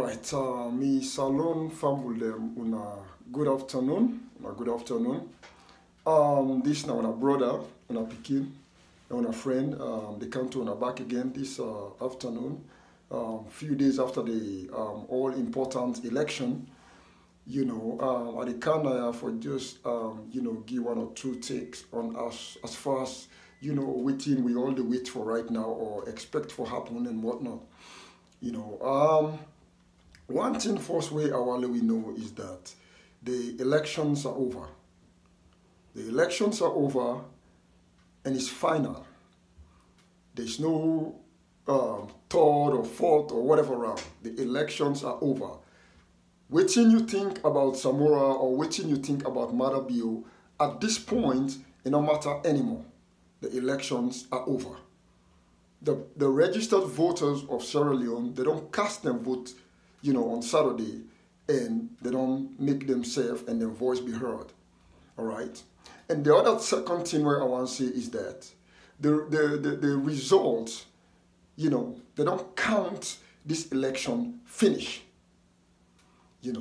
right, me Salon family una good afternoon. Good afternoon. This now una brother, una pikin, una friend. They come to una back again this afternoon. Few days after the all important election, at the Canada for just give one or two takes on us as far as waiting we all the wait for right now or expect for happen and whatnot. One thing first way we know is that the elections are over. The elections are over and it's final. There's no third or fourth or whatever round. The elections are over. Waiting you think about Samora or waiting you think about Marabio, at this point, it don't matter anymore. The elections are over. The registered voters of Sierra Leone, they don't cast their vote, on Saturday, and they don't make themselves and their voice be heard. All right? And the other second thing where I want to say is that the results, they don't count this election finish. They're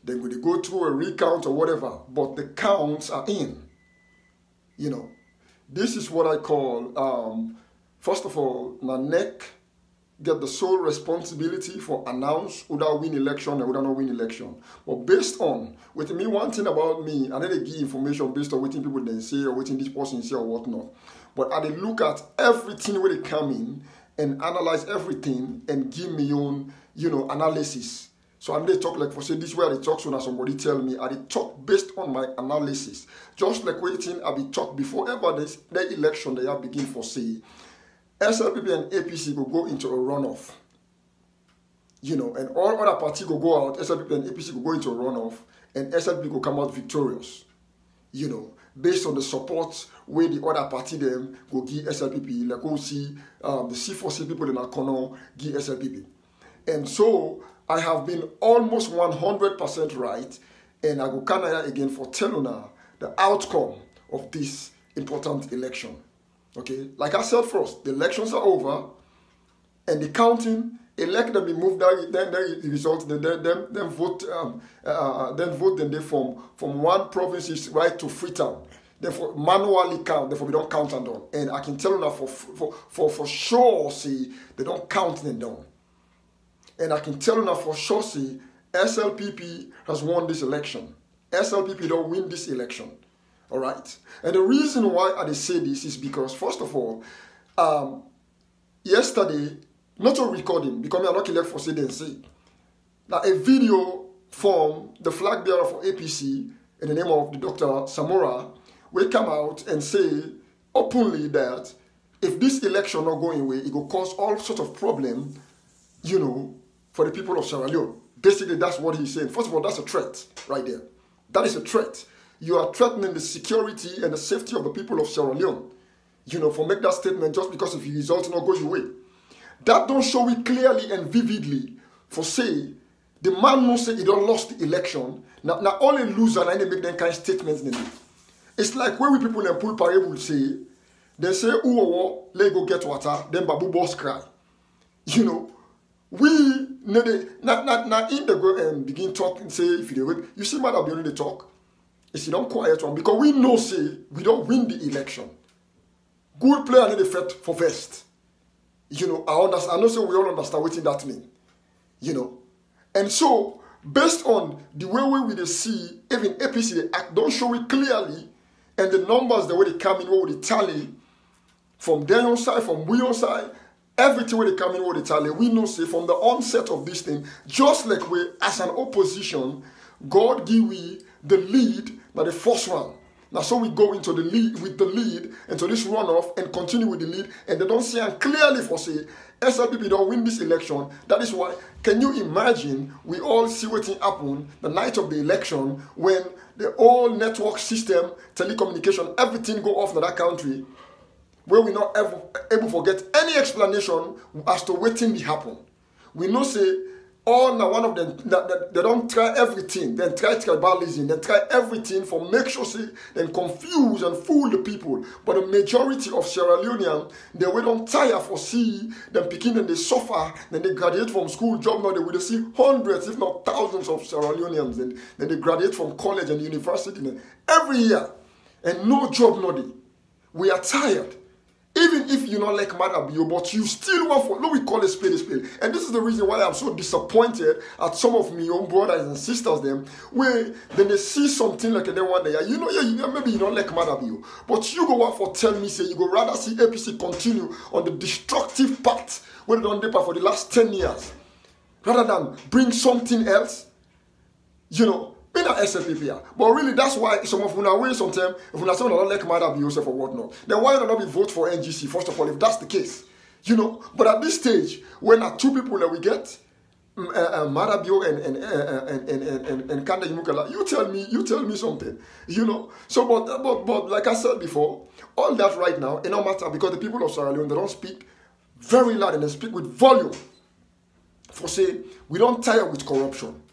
going to go through a recount or whatever, but the counts are in. This is what I call, first of all, NANEC get the sole responsibility for announce whether win election and whether not win election. But based on, with me, one thing about me, I need to give information based on what people then say or what this person say or whatnot. But I look at everything where they come in and analyze everything and give me own, analysis. So I'm they talk like for say this way I talk so now somebody tell me I talk based on my analysis. Just like waiting I be talk before ever the election they have begin for say SLPP and APC will go into a runoff. And all other parties will go out, SLPP and APC will go into a runoff, and SLPP will come out victorious. Based on the support where the other party them go give SLPP, like go see the C4C people in Akono give SLPP. And so I have been almost 100% right, and I go Canada again for telling her the outcome of this important election. Okay, like I said first, the elections are over, and the counting, elect them, be moved down, then the result, then vote, then they from one province right to Freetown. Therefore, manually count. Therefore, we don't count them down. And I can tell you now for sure, see, they don't count them down. And I can tell you now for sure, see, SLPP has won this election. SLPP don't win this election. All right. And the reason why I say this is because, first of all, yesterday, not a recording, because I'm not left for say and say, that a video from the flag bearer for APC in the name of the Dr. Samora will come out and say openly that if this election not going away, it will cause all sorts of problem, for the people of Sierra Leone. Basically, that's what he's saying. First of all, that's a threat right there. That is a threat. You are threatening the security and the safety of the people of Sierra Leone, for make that statement just because if the results not go your way. That don't show it clearly and vividly for say, the man no say he don't lost the election, now only loser and they make them kind of statements. It's like when we people in Pool Parade will say, they say, oh, let go get water, then babu boss cry. We now in the go and begin talking, say, if you see Mother Bioni they talk. It's not quiet one because we know say we don't win the election. Good player need a fit for vest. I understand. I know say we all understand what that mean. And so based on the way we see even APC they act don't show it clearly, and the numbers the way they come in, what they tally from their own side, from we own side, everything where they come in, what they tally, we know say from the onset of this thing, just like we as an opposition, God give we the lead by the first one. Now, so we go into the lead with the lead into this runoff and continue with the lead, and they don't see and clearly for say SLPP don't win this election. That is why. Can you imagine? We all see what happened the night of the election when the whole network system, telecommunication, everything go off in that country, where we not ever able to get any explanation as to what thing happen. We know say All now one of them they don't try everything. Then try tribalism. Then try everything for make sure say then confuse and fool the people. But the majority of Sierra Leoneans they will don't tire for see them picking and they suffer. Then they graduate from school job now they will see hundreds if not thousands of Sierra Leoneans. Then they graduate from college and university every year and no job nothing. We are tired. Even if you not like Madabio, but you still want for, no, we call it spade a spade. And this is the reason why I'm so disappointed at some of my own brothers and sisters, them, where then they see something like they want there. You know, yeah, maybe you don't like Madabio, but you go out for tell me, say, you go rather see APC continue on the destructive path where they don't depart for the last 10 years, rather than bring something else, you know. In a SLPP, but really that's why some of una way sometimes if una say una don't like Madabio Yourself or whatnot, then why not be vote for NGC first of all if that's the case, you know? But at this stage, when are two people that we get, Madabio and Kanda Yimukala, you tell me something, you know? So but like I said before, all that right now it don't matter because the people of Sierra Leone they don't speak very loud and they speak with volume. For say we don't tire with corruption.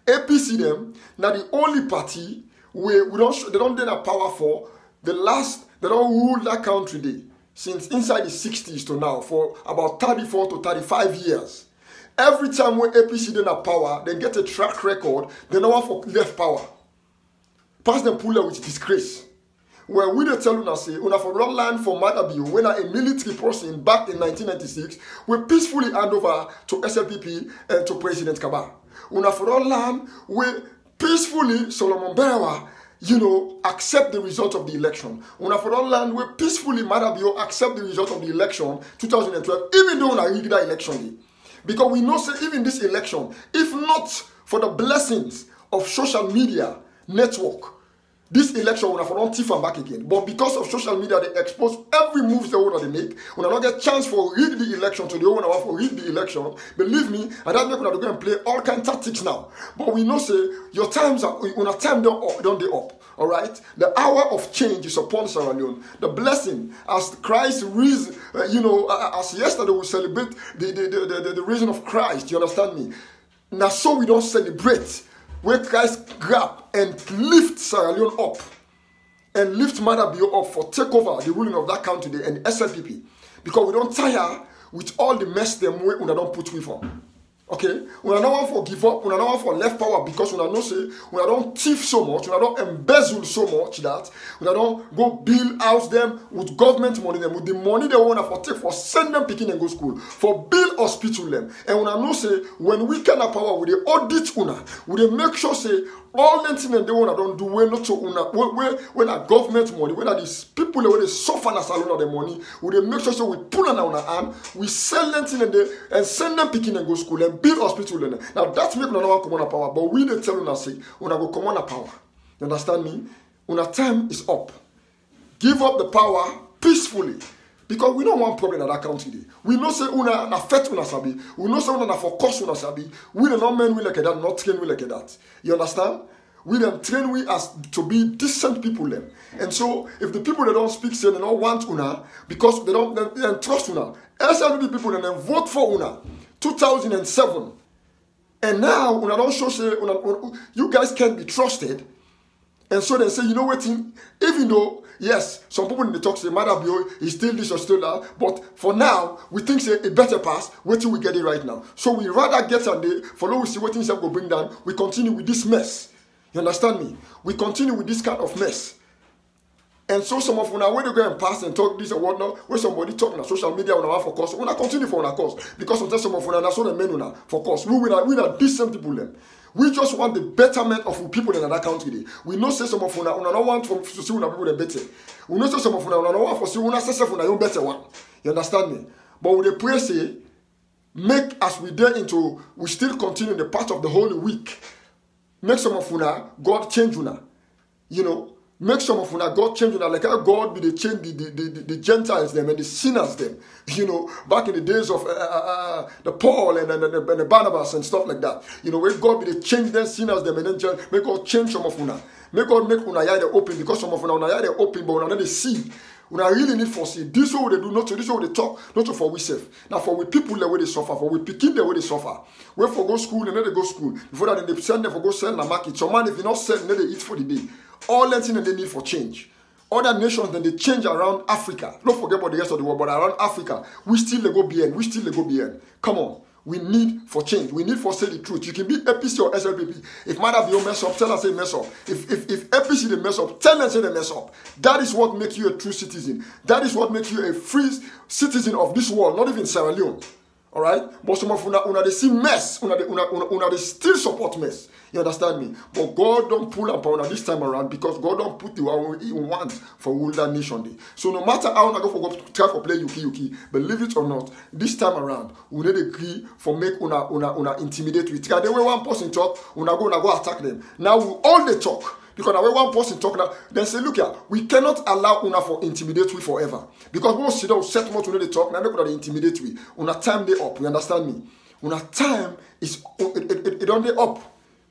APC them now the only party where they don't get a power for the last they don't rule that country day since inside the 60s to now for about 34 to 35 years. Every time when APC then have power, they get a track record, they know what for left power. Pass them pull with disgrace. Where we they tell una say, una for run land for Madabio when a military person back in 1996 we peacefully hand over to SLPP and to President Kaba. Una for run land we peacefully Solomon Berewa, you know, accept the result of the election. Una for run land we peacefully Madabio accept the result of the election 2012, even though una rigged that election. Because we know say even this election, if not for the blessings of social media network, this election will have not tiff and back again. But because of social media, they expose every move they want to make. When I don't get chance for rig the election to the owner for rig the election, believe me, and that make una go and play all kind of tactics now. But we know say your times are una time don't they up. All right, the hour of change is upon Sierra Leone. The blessing as Christ risen, as yesterday we celebrate the risen of Christ. You understand me? Now so we don't celebrate. Where Christ grab and lift Sierra Leone up and lift Madabio up for take over the ruling of that country and SLPP. Because we don't tire with all the mess them way we don't put with on. Okay? We don't want for give up, we don't want for left power because we don't say we don't thief so much, we don't embezzle so much that we don't go build house them with government money them with the money they want for take for send them picking and go school for build hospital them. And we don't say when we can have power with the audit una, we make sure say all the things they want don't do when not to una when a government money, when these people when they suffer as alone the money, we make sure so we pull on our hand, we sell them and send them picking and go school and build hospital. Now that's make no one come on power, but we they tell una say una go come on power. You understand me? Una time is up. Give up the power peacefully. Because we don't want problem in that country. We know say una na fet una sabi. We know say una na for course una sabi. We do not men we like that, not train we like that. You understand? We them train we as to be decent people them. And so if the people that don't speak say they don't want una because they don't trust una. SLPP people then vote for una 2007. And now una don't show say you guys can't be trusted. And so they say, you know what, even though, yes, some people in the talk say, Madabio is still this or still that, but for now, we think say a better pass, wait till we get it right now. So we rather get and they follow, we see what things will bring down, we continue with this mess. You understand me? We continue with this kind of mess. And so some of una when they go and pass and talk this or whatnot, when somebody talk on social media on our for course, we continue for our course. Because sometimes some of una so the men una for course. We are decent people then. We just want the betterment of people in that country. We know say some of una don't want to see una people the better. We know say some of una don't want to see una say una own better one. You understand me? But we pray say make as we get into we still continue the part of the Holy Week. Make some of una God change una. You know. Make some of una God change una like how God be the change the Gentiles them and the sinners them. You know, back in the days of the Paul and the Barnabas and stuff like that. You know, where God be the change them sinners them and then make God change some of una. Make God make una eye open because some of una eye open but una not they see. Una really need for see. This way they do not. This way they talk. Not for we safe. Now for we people the way they suffer. For we picking the way they suffer. Where for go school and then they go school. Before that they send them for go sell in the market. So man, if you not sell, then they eat for the day. All that thing they need for change. Other nations then they change around Africa. Don't forget about the rest of the world, but around Africa, we still go behind. We still go behind. Come on. We need for change. We need for say the truth. You can be APC or SLPP. If Mother be mess up, tell us say mess up. If APC they mess up, tell them say they mess up. That is what makes you a true citizen. That is what makes you a free citizen of this world, not even Sierra Leone. All right? But some of una they see mess. Una they still support mess. You understand me? But God don't pull up on this time around because God don't put the one He wants for all that nation day. So no matter how I go for try for play yuki, believe it or not, this time around we need agree for make una intimidate with. Because the way one person talk, una go attack them. Now we all they talk. Because the way one person talk now, then say, look here, we cannot allow una for intimidate we forever. Because we sit down, set more to they talk, now they intimidate we. Una time they up, you understand me? Una time is it on the up.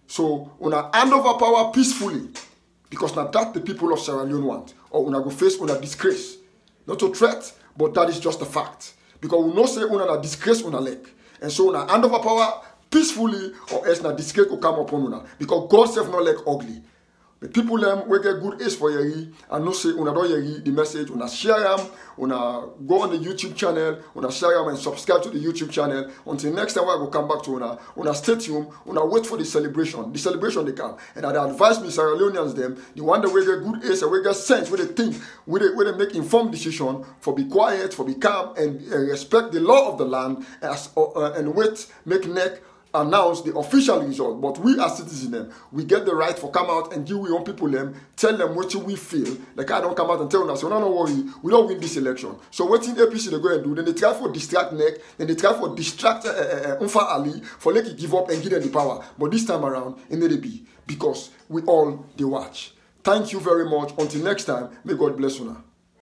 So, una hand over power peacefully. Because now that the people of Sierra Leone want. Or una go face una disgrace. Not a threat, but that is just a fact. Because we know say una disgrace una leg. And so una hand over power peacefully or else na disgrace will come upon una. Because God self not like ugly. The people them we get good ace for yeri and no say una don't yeri the message, una share them, una go on the YouTube channel, una share them and subscribe to the YouTube channel. Until next time I will come back to una stay tuned, una wait for the celebration. The celebration they come. And I advise me Sierra Leoneans them, the one that we get good ace and we get sense, where they think, where they make informed decision for be quiet, for be calm and respect the law of the land and wait, make neck announce the official result, but we as citizens, we get the right for come out and give we own people tell them what we feel. Like I don't come out and tell us, so no worry, we don't win this election. So what in APC they go and do? Then they try for distract neck, then they try for distract Umfa Ali for let it give up and give them the power. But this time around, it may be because we all they watch. Thank you very much. Until next time, may God bless you now.